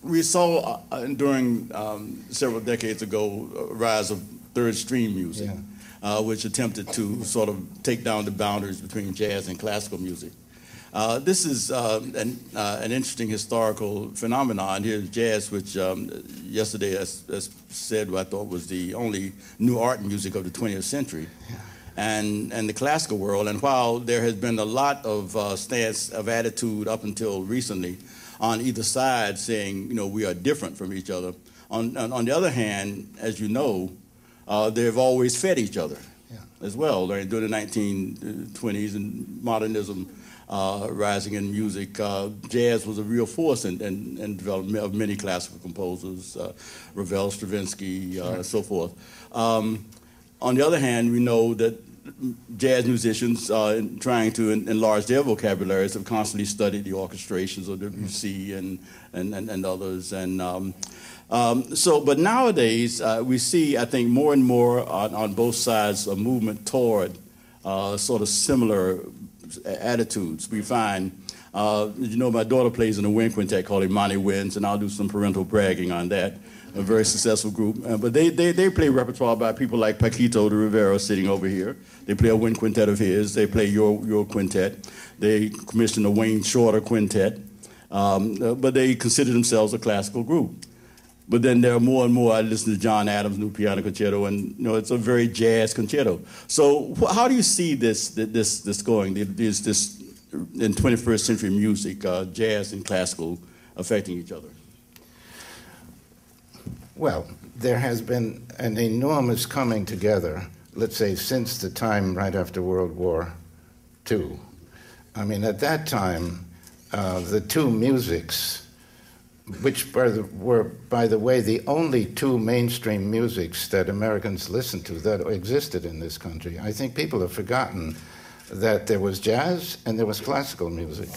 we saw during several decades ago a rise of third stream music, which attempted to sort of take down the boundaries between jazz and classical music. This is an interesting historical phenomenon. Here's jazz, which yesterday, as said, I thought was the only new art music of the 20th century, and the classical world. And while there has been a lot of stance of attitude up until recently on either side saying, we are different from each other, on the other hand, as you know, they've always fed each other as well. During the 1920s and modernism rising in music, jazz was a real force in development of many classical composers, Ravel, Stravinsky, so forth. On the other hand, we know that jazz musicians, trying to enlarge their vocabularies, have constantly studied the orchestrations of Debussy and others. But nowadays, we see, I think, more and more on both sides a movement toward sort of similar attitudes. We find, my daughter plays in a wind quintet called Imani Winds, and I'll do some parental bragging on that. A very successful group. But they play repertoire by people like Paquito de Rivera sitting over here. They play a wind quintet of his. They play your quintet. They commissioned a Wayne Shorter quintet. But they consider themselves a classical group. But then there are more and more. I listen to John Adams' new piano concerto, and it's a very jazz concerto. So how do you see this going? This in 21st century music, jazz and classical affecting each other? Well, there has been an enormous coming together, let's say, since the time right after World War II. I mean, at that time, the two musics, which were, by the way, the only two mainstream musics that Americans listened to that existed in this country. I think people have forgotten that there was jazz and there was classical music.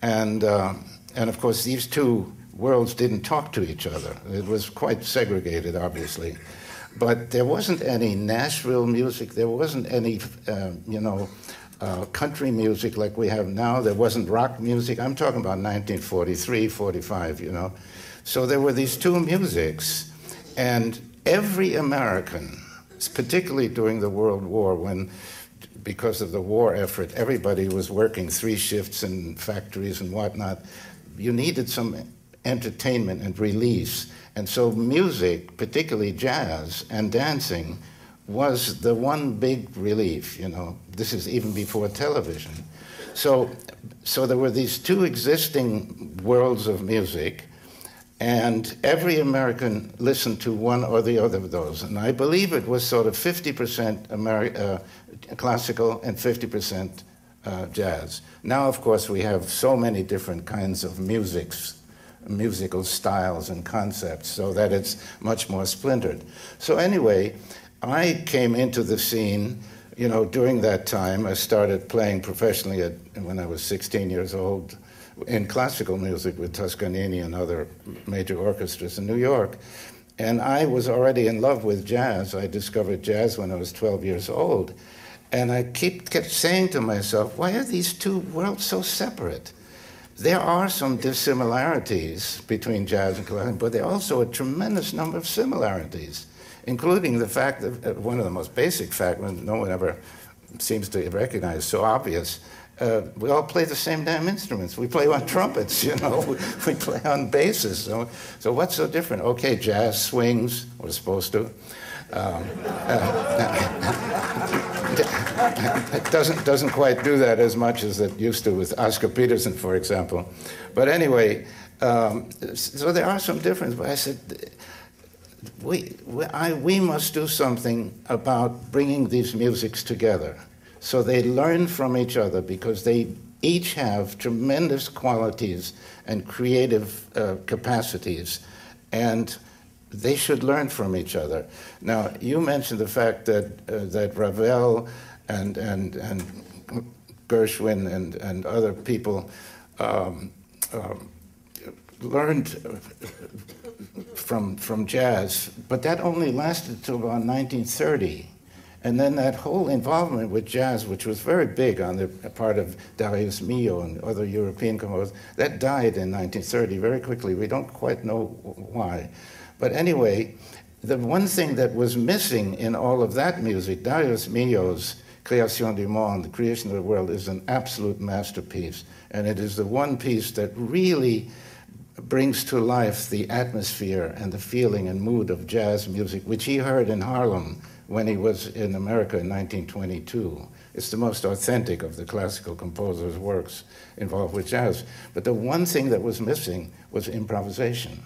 And of course, these two worlds didn't talk to each other. It was quite segregated, obviously. But there wasn't any Nashville music. There wasn't any, country music like we have now. There wasn't rock music. I'm talking about 1943, 45, So there were these two musics. And every American, particularly during the World War, when, because of the war effort, everybody was working 3 shifts in factories and whatnot, you needed some entertainment and release. And so music, particularly jazz and dancing, was the one big relief, This is even before television. So there were these two existing worlds of music, and every American listened to one or the other of those. And I believe it was sort of 50% classical and 50% jazz. Now, of course, we have so many different kinds of musical styles and concepts, so that it's much more splintered. So anyway, I came into the scene, during that time. I started playing professionally when I was 16 years old in classical music with Toscanini and other major orchestras in New York. And I was already in love with jazz. I discovered jazz when I was 12 years old. And I kept saying to myself, why are these two worlds so separate? There are some dissimilarities between jazz and classical, but there are also a tremendous number of similarities, including the fact that one of the most basic facts, no one ever seems to recognize, so obvious, we all play the same damn instruments. We play on trumpets, we play on basses. So what's so different? Okay, jazz swings, we're supposed to. It doesn't quite do that as much as it used to with Oscar Peterson, for example. But anyway, so there are some differences. But I said, we must do something about bringing these musics together so they learn from each other, because they each have tremendous qualities and creative capacities, and they should learn from each other. Now, you mentioned the fact that Ravel and Gershwin and other people learned from jazz, but that only lasted till about 1930. And then that whole involvement with jazz, which was very big on the part of Darius Milhaud and other European composers, that died in 1930 very quickly. We don't quite know why. But anyway, the one thing that was missing in all of that music, Darius Milhaud's Création du Monde, the creation of the world, is an absolute masterpiece. And it is the one piece that really brings to life the atmosphere and the feeling and mood of jazz music, which he heard in Harlem when he was in America in 1922. It's the most authentic of the classical composer's works involved with jazz. But the one thing that was missing was improvisation.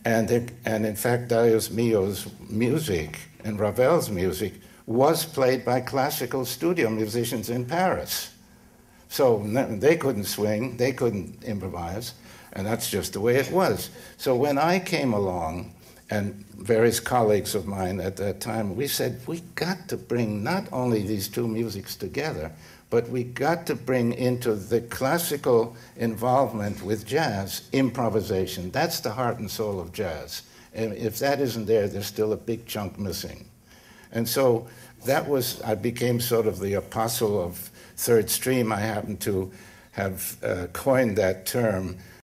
And in fact, Darius Milhaud's music and Ravel's music was played by classical studio musicians in Paris. So they couldn't swing, they couldn't improvise, and that's just the way it was. So when I came along, and various colleagues of mine at that time, we said, we got to bring not only these two musics together, but we got to bring into the classical involvement with jazz improvisation. That's the heart and soul of jazz. And if that isn't there, there's still a big chunk missing. And so that was, I became sort of the apostle of third stream. I happened to have coined that term